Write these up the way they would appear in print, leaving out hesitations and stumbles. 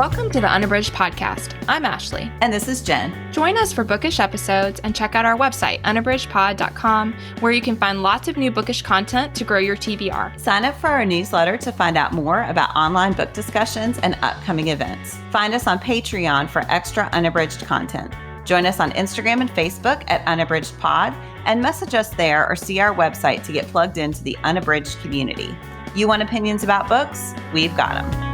Welcome to the Unabridged podcast. I'm Ashley. And this is Jen. Join us for bookish episodes and check out our website, unabridgedpod.com, where you can find lots of new bookish content to grow your TBR. Sign up for our newsletter to find out more about online book discussions and upcoming events. Find us on Patreon for extra unabridged content. Join us on Instagram and Facebook at unabridgedpod and message us there or see our website to get plugged into the Unabridged community. You want opinions about books? We've got them.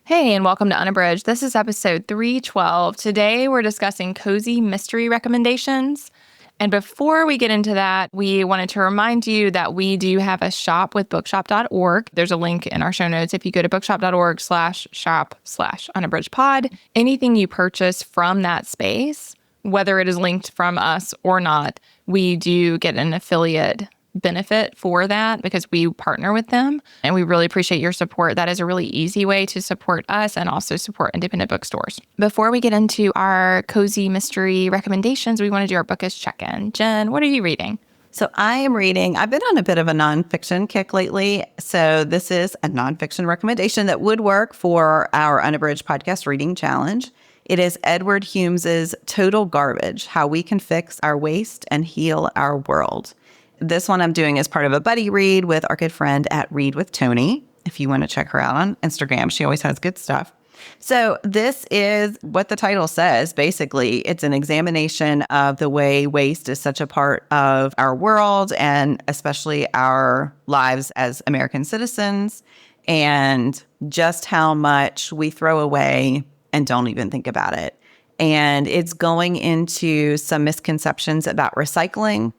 Hey, and welcome to Unabridged. This is episode 312. Today, we're discussing cozy mystery recommendations. And before we get into that, we wanted to remind you that we do have a shop with bookshop.org. There's a link in our show notes. If you go to bookshop.org/shop/unabridgedpod, anything you purchase from that space, whether it is linked from us or not, we do get an affiliate benefit for that because we partner with them, and we really appreciate your support. That is a really easy way to support us and also support independent bookstores. Before we get into our cozy mystery recommendations, we want to do our bookish check-in. Jen, what are you reading? So I've been on a bit of a nonfiction kick lately. So this is a nonfiction recommendation that would work for our Unabridged podcast reading challenge. It is Edward Humes' Total Garbage: How We Can Fix Our Waste and Heal Our World. This one I'm doing as part of a buddy read with our good friend at Read with Tony. If you want to check her out on Instagram, she always has good stuff. So this is what the title says. Basically, it's an examination of the way waste is such a part of our world and especially our lives as American citizens, and just how much we throw away and don't even think about it. And it's going into some misconceptions about recycling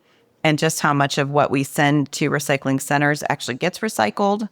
and just how much of what we send to recycling centers actually gets recycled.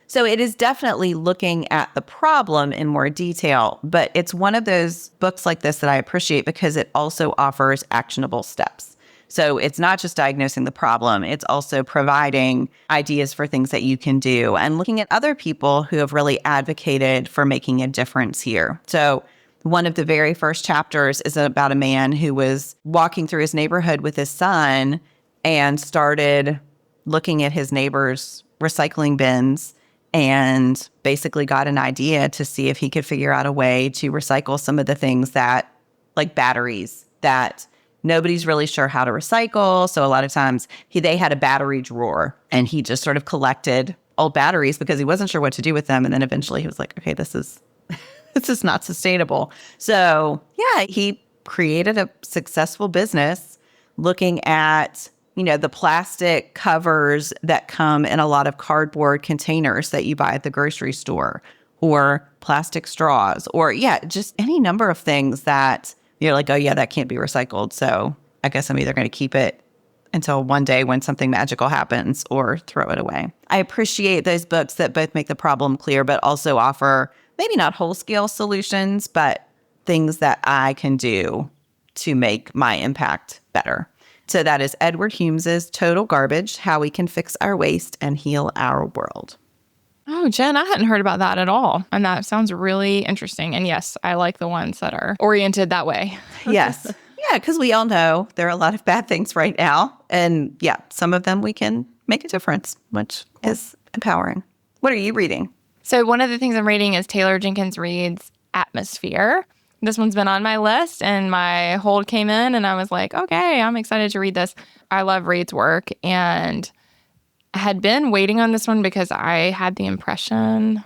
So it is definitely looking at the problem in more detail, but it's one of those books like this that I appreciate because it also offers actionable steps. So it's not just diagnosing the problem, it's also providing ideas for things that you can do and looking at other people who have really advocated for making a difference here. So one of the very first chapters is about a man who was walking through his neighborhood with his son and started looking at his neighbor's recycling bins and basically got an idea to see if he could figure out a way to recycle some of the things that, like batteries, that nobody's really sure how to recycle. So a lot of times they had a battery drawer and he just sort of collected old batteries because he wasn't sure what to do with them. And then eventually he was like, okay, this is not sustainable. So yeah, he created a successful business looking at the plastic covers that come in a lot of cardboard containers that you buy at the grocery store, or plastic straws, or just any number of things that you're like, oh yeah, that can't be recycled. So I guess I'm either going to keep it until one day when something magical happens or throw it away. I appreciate those books that both make the problem clear, but also offer maybe not whole-scale solutions, but things that I can do to make my impact better. So that is Edward Humes' Total Garbage: How We Can Fix Our Waste and Heal Our World. Oh, Jen, I hadn't heard about that at all. And that sounds really interesting. And yes, I like the ones that are oriented that way. Yes. Yeah, because we all know there are a lot of bad things right now. And some of them we can make a difference, which is empowering. What are you reading? So one of the things I'm reading is Taylor Jenkins Reid's Atmosphere. This one's been on my list and my hold came in and I was like, okay, I'm excited to read this. I love Reid's work and I had been waiting on this one because I had the impression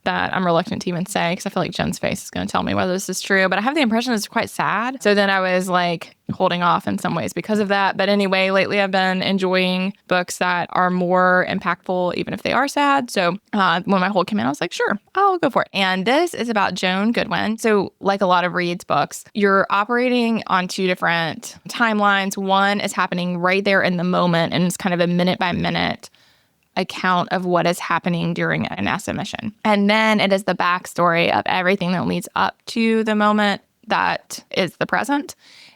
that I'm reluctant to even say because I feel like Jen's face is going to tell me whether this is true, but I have the impression it's quite sad. So then I was like holding off in some ways because of that. But anyway, lately I've been enjoying books that are more impactful, even if they are sad. So when my hold came in, I was like, sure, I'll go for it. And this is about Joan Goodwin. So like a lot of Reid's books, you're operating on two different timelines. One is happening right there in the moment, and it's kind of a minute by minute account of what is happening during a NASA mission. And then it is the backstory of everything that leads up to the moment that is the present.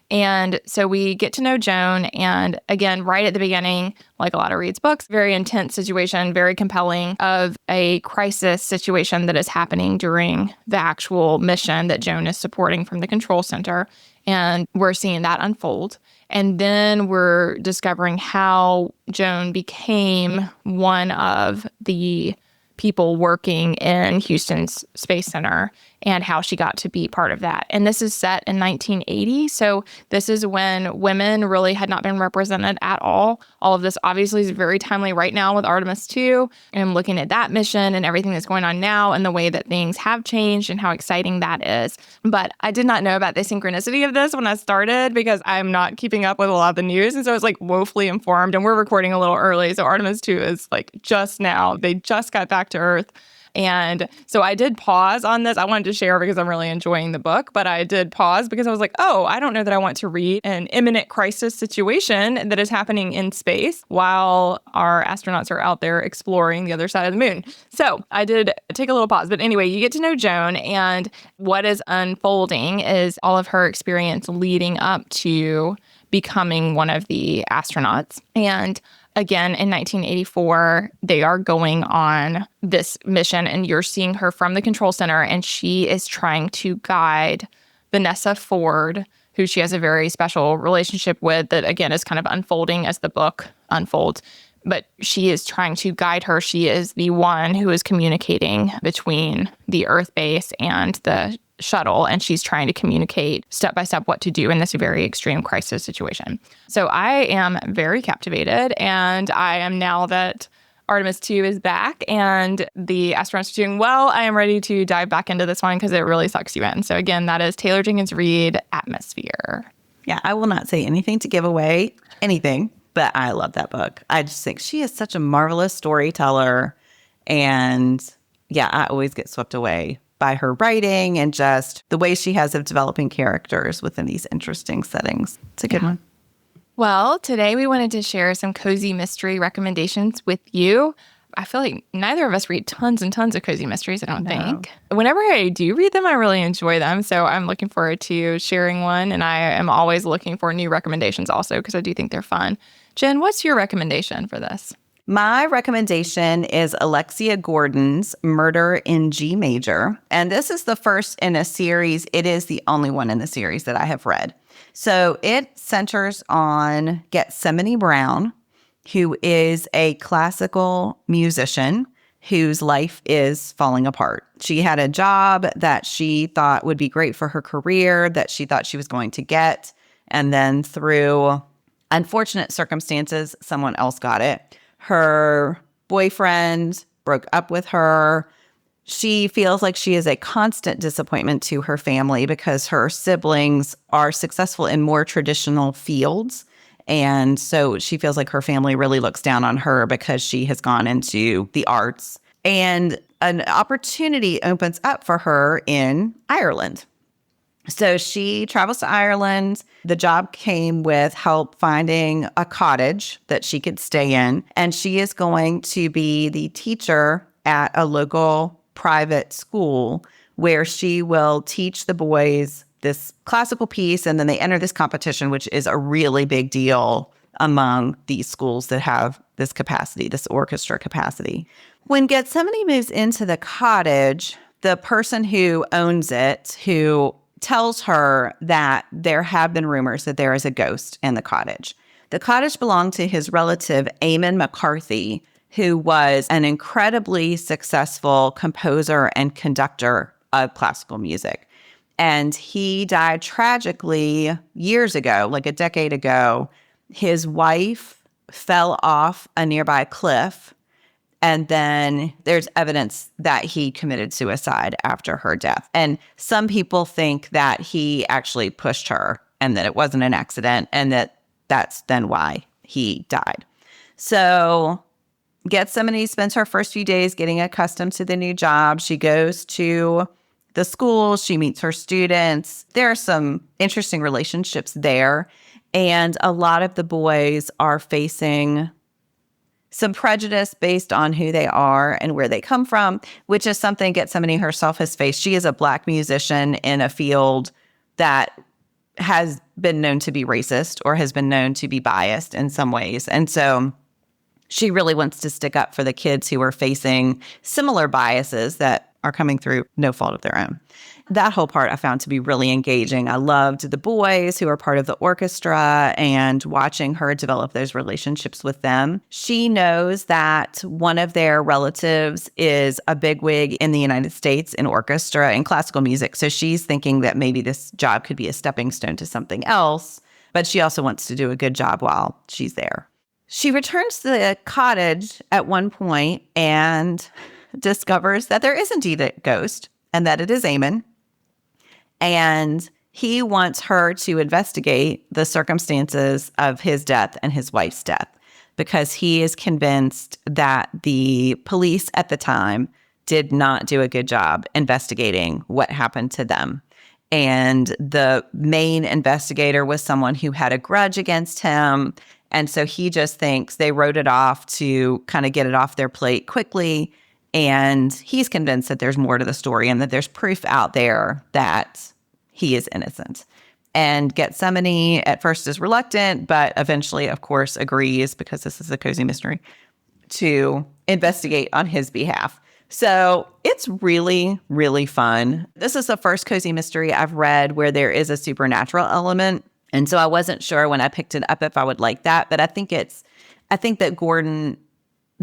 And so we get to know Joan, and again, right at the beginning, like a lot of Reid's books, very intense situation, very compelling, of a crisis situation that is happening during the actual mission that Joan is supporting from the control center. And we're seeing that unfold. And then we're discovering how Joan became one of the people working in Houston's Space Center and how she got to be part of that. And this is set in 1980. So this is when women really had not been represented at all. All of this obviously is very timely right now with Artemis 2 and looking at that mission and everything that's going on now and the way that things have changed and how exciting that is. But I did not know about the synchronicity of this when I started because I'm not keeping up with a lot of the news. And so I was like woefully informed, and we're recording a little early. So Artemis 2 is like just now. They just got back to Earth. And so I did pause on this. I wanted to share because I'm really enjoying the book, but I did pause because I was like, oh, I don't know that I want to read an imminent crisis situation that is happening in space while our astronauts are out there exploring the other side of the moon. So I did take a little pause. But anyway, you get to know Joan, and what is unfolding is all of her experience leading up to becoming one of the astronauts. And again, in 1984, they are going on this mission, and you're seeing her from the control center, and she is trying to guide Vanessa Ford, who she has a very special relationship with that, again, is kind of unfolding as the book unfolds. But she is trying to guide her. She is the one who is communicating between the Earth base and the shuttle, and she's trying to communicate step by step what to do in this very extreme crisis situation. So I am very captivated, and I am, now that Artemis 2 is back and the astronauts are doing well, I am ready to dive back into this one because it really sucks you in. So again, that is Taylor Jenkins Reid, Atmosphere. Yeah, I will not say anything to give away anything, but I love that book. I just think she is such a marvelous storyteller. And yeah, I always get swept away by her writing and just the way she has of developing characters within these interesting settings. It's a good one. Well, today we wanted to share some cozy mystery recommendations with you. I feel like neither of us read tons and tons of cozy mysteries, I don't think. Whenever I do read them, I really enjoy them. So I'm looking forward to sharing one. And I am always looking for new recommendations also because I do think they're fun. Jen, what's your recommendation for this? My recommendation is Alexia Gordon's Murder in G Major. And this is the first in a series. It is the only one in the series that I have read. So it centers on Gethsemane Brown, who is a classical musician whose life is falling apart. She had a job that she thought would be great for her career, that she thought she was going to get. And then through unfortunate circumstances, someone else got it. Her boyfriend broke up with her. She feels like she is a constant disappointment to her family because her siblings are successful in more traditional fields. And so she feels like her family really looks down on her because she has gone into the arts. And an opportunity opens up for her in Ireland. So she travels to Ireland. The job came with help finding a cottage that she could stay in. And she is going to be the teacher at a local private school where she will teach the boys this classical piece. And then they enter this competition, which is a really big deal among these schools that have this capacity, this orchestra capacity. When Gethsemane moves into the cottage, the person who owns it, who tells her that there have been rumors that there is a ghost in the cottage. The cottage belonged to his relative, Eamon McCarthy, who was an incredibly successful composer and conductor of classical music. And he died tragically years ago, like a decade ago. His wife fell off a nearby cliff. And then there's evidence that he committed suicide after her death. And some people think that he actually pushed her and that it wasn't an accident and that that's then why he died. So Gethsemane spends her first few days getting accustomed to the new job. She goes to the school. She meets her students. There are some interesting relationships there. And a lot of the boys are facing some prejudice based on who they are and where they come from, which is something Gethsemane herself has faced. She is a Black musician in a field that has been known to be racist or has been known to be biased in some ways. And so she really wants to stick up for the kids who are facing similar biases that are coming through no fault of their own. That whole part I found to be really engaging. I loved the boys who are part of the orchestra and watching her develop those relationships with them. She knows that one of their relatives is a bigwig in the United States in orchestra and classical music. So she's thinking that maybe this job could be a stepping stone to something else, but she also wants to do a good job while she's there. She returns to the cottage at one point and discovers that there is indeed a ghost and that it is Eamon. And he wants her to investigate the circumstances of his death and his wife's death because he is convinced that the police at the time did not do a good job investigating what happened to them. And the main investigator was someone who had a grudge against him. And so he just thinks they wrote it off to kind of get it off their plate quickly. And he's convinced that there's more to the story and that there's proof out there that he is innocent. And Gethsemane at first is reluctant, but eventually, of course, agrees, because this is a cozy mystery, to investigate on his behalf. So it's really, really fun. This is the first cozy mystery I've read where there is a supernatural element. And so I wasn't sure when I picked it up if I would like that. But I think that Gordon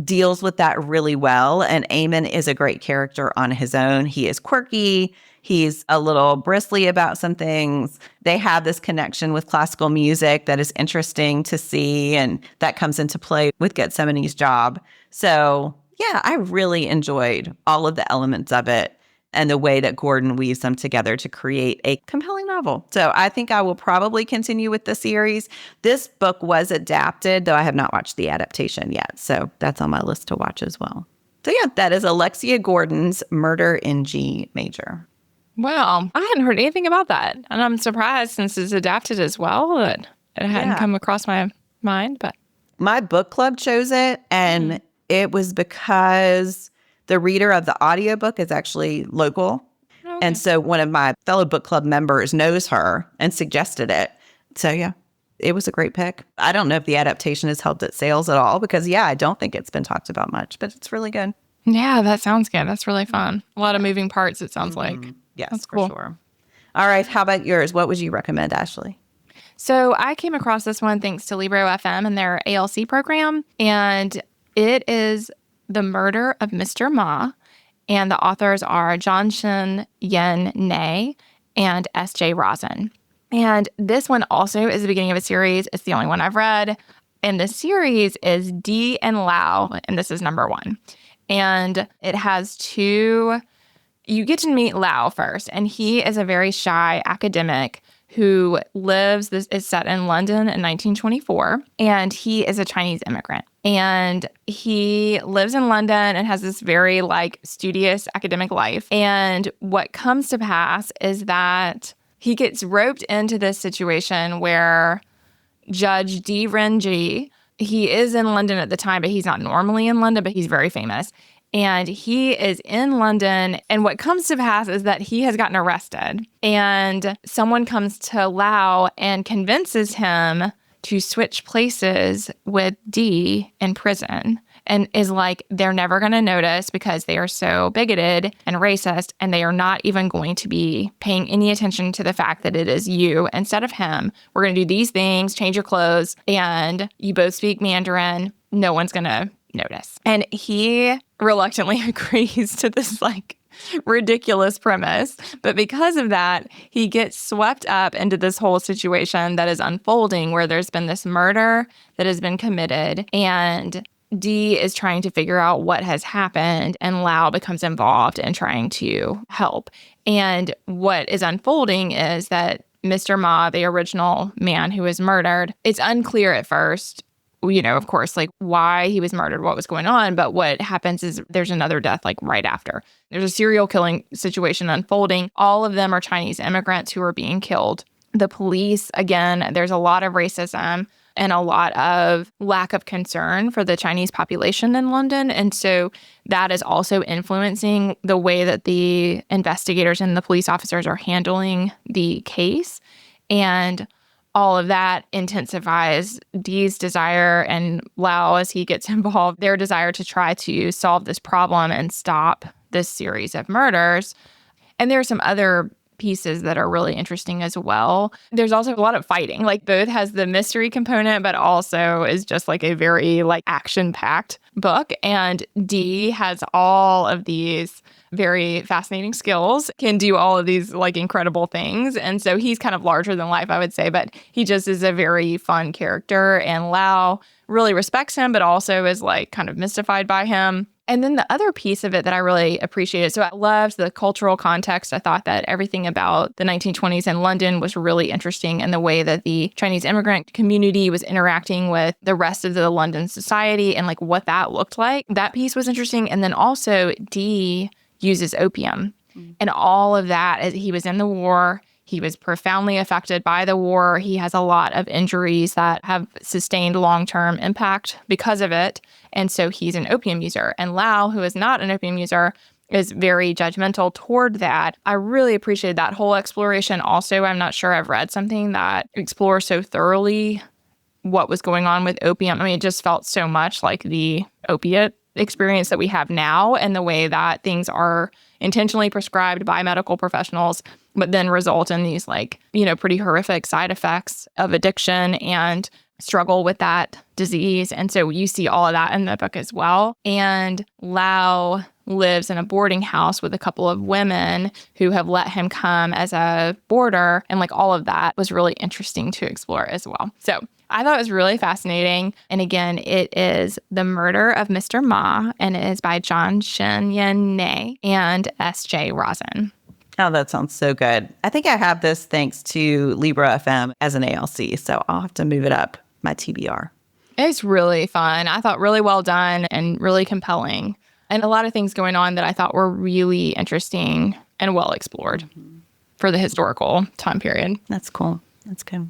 deals with that really well. And Eamon is a great character on his own. He is quirky. He's a little bristly about some things. They have this connection with classical music that is interesting to see, and that comes into play with Gethsemane's job. So, yeah, I really enjoyed all of the elements of it and the way that Gordon weaves them together to create a compelling novel. So I think I will probably continue with the series. This book was adapted, though I have not watched the adaptation yet. So that's on my list to watch as well. So yeah, that is Alexia Gordon's Murder in G Major. Wow, I hadn't heard anything about that. And I'm surprised, since it's adapted as well, that it hadn't come across my mind. But my book club chose it, and it was because the reader of the audiobook is actually local. Okay. And so one of my fellow book club members knows her and suggested it. So yeah, it was a great pick. I don't know if the adaptation has helped its sales at all because, I don't think it's been talked about much, but it's really good. Yeah, that sounds good. That's really fun. A lot of moving parts, it sounds like. Yes, that's cool. For sure. All right. How about yours? What would you recommend, Ashley? So I came across this one thanks to Libro FM and their ALC program. And it is The Murder of Mr. Ma. And the authors are John Shin Yen Nay and S.J. Rosen. And this one also is the beginning of a series. It's the only one I've read. And the series is Dee and Lau, and this is number 1. And it has two. You get to meet Lau first, and he is a very shy academic who this is set in London in 1924, and he is a Chinese immigrant. And he lives in London and has this very studious academic life. And what comes to pass is that he gets roped into this situation where Judge Di Renji, he is in London at the time, but he's not normally in London, but he's very famous. And he is in London, and what comes to pass is that he has gotten arrested. And someone comes to Lau and convinces him to switch places with Dee in prison. And is like, they're never going to notice because they are so bigoted and racist, and they are not even going to be paying any attention to the fact that it is you instead of him. We're going to do these things, change your clothes, and you both speak Mandarin. No one's going to notice. And he reluctantly agrees to this ridiculous premise. But because of that, he gets swept up into this whole situation that is unfolding, where there's been this murder that has been committed, and Dee is trying to figure out what has happened, and Lau becomes involved in trying to help. And what is unfolding is that Mr. Ma, the original man who was murdered, it's unclear at first, of course, why he was murdered, what was going on. But what happens is there's another death right after. There's a serial killing situation unfolding. All of them are Chinese immigrants who are being killed. The police, again, there's a lot of racism and a lot of lack of concern for the Chinese population in London. And so that is also influencing the way that the investigators and the police officers are handling the case. And all of that intensifies Dee's desire, and Lau, as he gets involved, their desire to try to solve this problem and stop this series of murders. And there are some other pieces that are really interesting as well. There's also a lot of fighting. Like both has the mystery component, but also is just like a very like action-packed book. And Dee has all of these very fascinating skills, can do all of these like incredible things. And so he's kind of larger than life, I would say, but he just is a very fun character. And Lau really respects him, but also is like kind of mystified by him. And then the other piece of it that I really appreciated, so I loved the cultural context. I thought that everything about the 1920s in London was really interesting, and the way that the Chinese immigrant community was interacting with the rest of the London society and like what that looked like. That piece was interesting. And then also Dee uses opium and all of that. As he was in the war, he was profoundly affected by the war. He has a lot of injuries that have sustained long-term impact because of it. And so he's an opium user. And Lau, who is not an opium user, is very judgmental toward that. I really appreciated that whole exploration. Also, I'm not sure I've read something that explores so thoroughly what was going on with opium. I mean, it just felt so much like the opiate experience that we have now, and the way that things are intentionally prescribed by medical professionals, but then result in these like, pretty horrific side effects of addiction and struggle with that disease. And so you see all of that in the book as well. And Lau lives in a boarding house with a couple of women who have let him come as a boarder. And like all of that was really interesting to explore as well. So I thought it was really fascinating. And again, it is The Murder of Mr. Ma, and it is by John Shin Yen Ne and S.J. Rosen. Oh, that sounds so good. I think I have this thanks to Libra FM as an ALC, so I'll have to move it up my TBR. It's really fun. I thought really well done and really compelling. And a lot of things going on that I thought were really interesting and well explored for the historical time period. That's cool. That's good.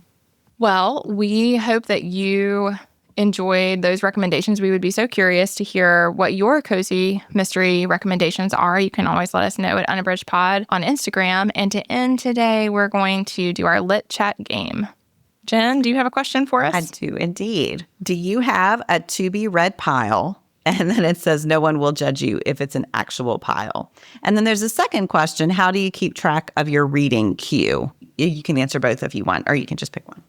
Well, we hope that you enjoyed those recommendations. We would be so curious to hear what your cozy mystery recommendations are. You can always let us know at Unabridged Pod on Instagram. And to end today, we're going to do our Lit Chat game. Jen, do you have a question for us? I do indeed. Do you have a to be read pile? And then it says, no one will judge you if it's an actual pile. And then there's a second question. How do you keep track of your reading queue? You can answer both if you want, or you can just pick one.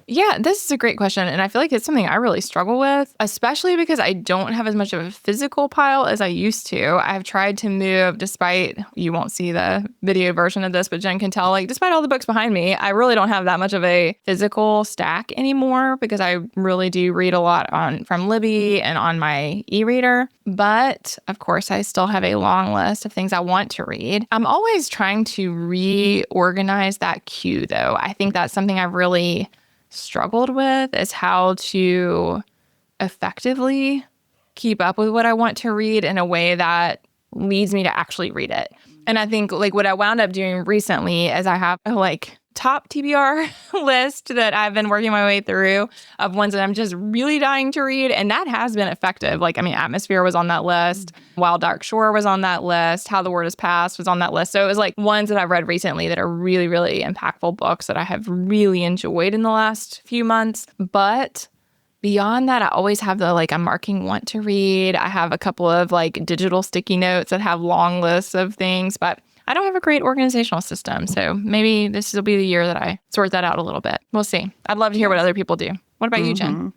Yeah, this is a great question. And I feel like it's something I really struggle with, especially because I don't have as much of a physical pile as I used to. I've tried to move, despite, you won't see the video version of this, but Jen can tell, like, despite all the books behind me, I really don't have that much of a physical stack anymore because I really do read a lot from Libby and on my e-reader. But of course, I still have a long list of things I want to read. I'm always trying to reorganize that queue, though. I think that's something I've really struggled with, is how to effectively keep up with what I want to read in a way that leads me to actually read it. And I think like what I wound up doing recently is I have a like top TBR list that I've been working my way through of ones that I'm just really dying to read. And that has been effective. Like, I mean, Atmosphere was on that list. Wild Dark Shore was on that list. How the Word Is Passed was on that list. So it was like ones that I've read recently that are really, really impactful books that I have really enjoyed in the last few months. But beyond that, I always have I'm marking want to read. I have a couple of like digital sticky notes that have long lists of things, but I don't have a great organizational system. So maybe this will be the year that I sort that out a little bit. We'll see. I'd love to hear what other people do. What about you, Jen?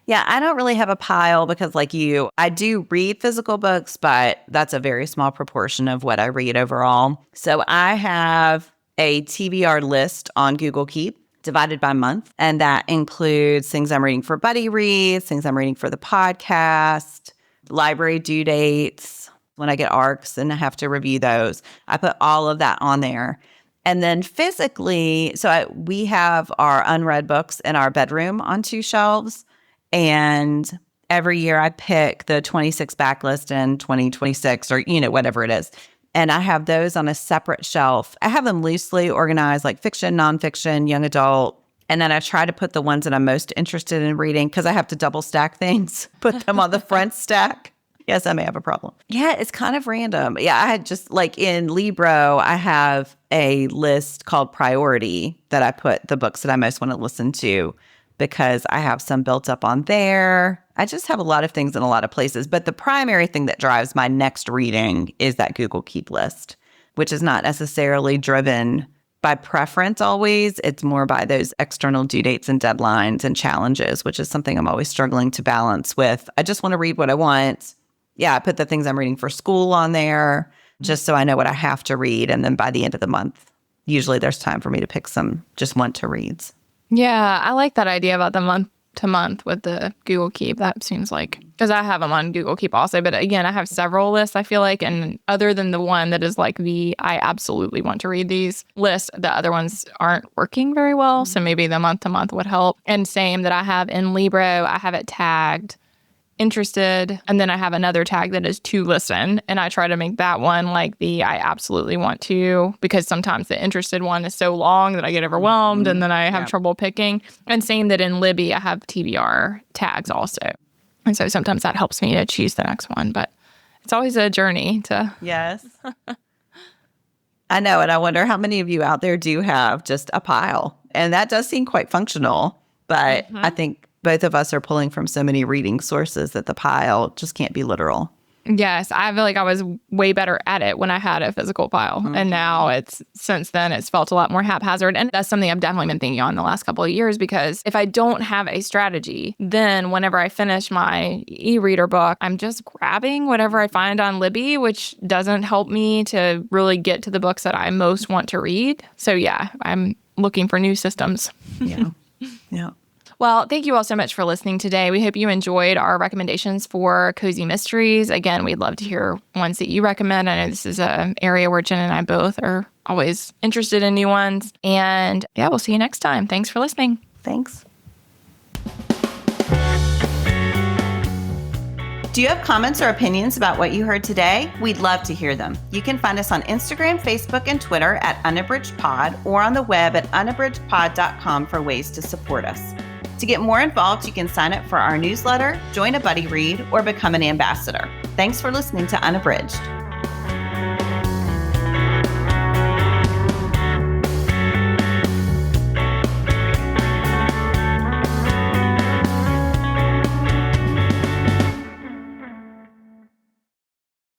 Yeah, I don't really have a pile because like you, I do read physical books, but that's a very small proportion of what I read overall. So I have a TBR list on Google Keep divided by month. And that includes things I'm reading for buddy reads, things I'm reading for the podcast, library due dates, when I get ARCs and I have to review those. I put all of that on there. And then physically, we have our unread books in our bedroom on 2 shelves. And every year I pick the 26 backlist and 2026 or, whatever it is. And I have those on a separate shelf. I have them loosely organized, like fiction, nonfiction, young adult. And then I try to put the ones that I'm most interested in reading because I have to double stack things, put them on the front stack. Yes, I may have a problem. Yeah, it's kind of random. Yeah, I had just like in Libro, I have a list called Priority that I put the books that I most want to listen to because I have some built up on there. I just have a lot of things in a lot of places. But the primary thing that drives my next reading is that Google Keep list, which is not necessarily driven by preference always. It's more by those external due dates and deadlines and challenges, which is something I'm always struggling to balance with. I just want to read what I want. Yeah, I put the things I'm reading for school on there just so I know what I have to read. And then by the end of the month, usually there's time for me to pick some just want to reads. Yeah, I like that idea about the month to month with the Google Keep. That seems like, because I have them on Google Keep also. But again, I have several lists, I feel like. And other than the one that is like the I absolutely want to read these list, the other ones aren't working very well. So maybe the month to month would help. And same that I have in Libro, I have it tagged interested. And then I have another tag that is to listen. And I try to make that one like the I absolutely want to, because sometimes the interested one is so long that I get overwhelmed and then I have trouble picking. And same that in Libby, I have TBR tags also. And so sometimes that helps me to choose the next one. But it's always a journey to. Yes. I know. And I wonder how many of you out there do have just a pile. And that does seem quite functional. But I think both of us are pulling from so many reading sources that the pile just can't be literal. Yes, I feel like I was way better at it when I had a physical pile. And now since then, it's felt a lot more haphazard. And that's something I've definitely been thinking on the last couple of years, because if I don't have a strategy, then whenever I finish my e-reader book, I'm just grabbing whatever I find on Libby, which doesn't help me to really get to the books that I most want to read. So yeah, I'm looking for new systems. Yeah. Yeah. Well, thank you all so much for listening today. We hope you enjoyed our recommendations for cozy mysteries. Again, we'd love to hear ones that you recommend. I know this is an area where Jen and I both are always interested in new ones. And yeah, we'll see you next time. Thanks for listening. Thanks. Do you have comments or opinions about what you heard today? We'd love to hear them. You can find us on Instagram, Facebook, and Twitter at Unabridged Pod, or on the web at unabridgedpod.com for ways to support us. To get more involved, you can sign up for our newsletter, join a buddy read, or become an ambassador. Thanks for listening to Unabridged.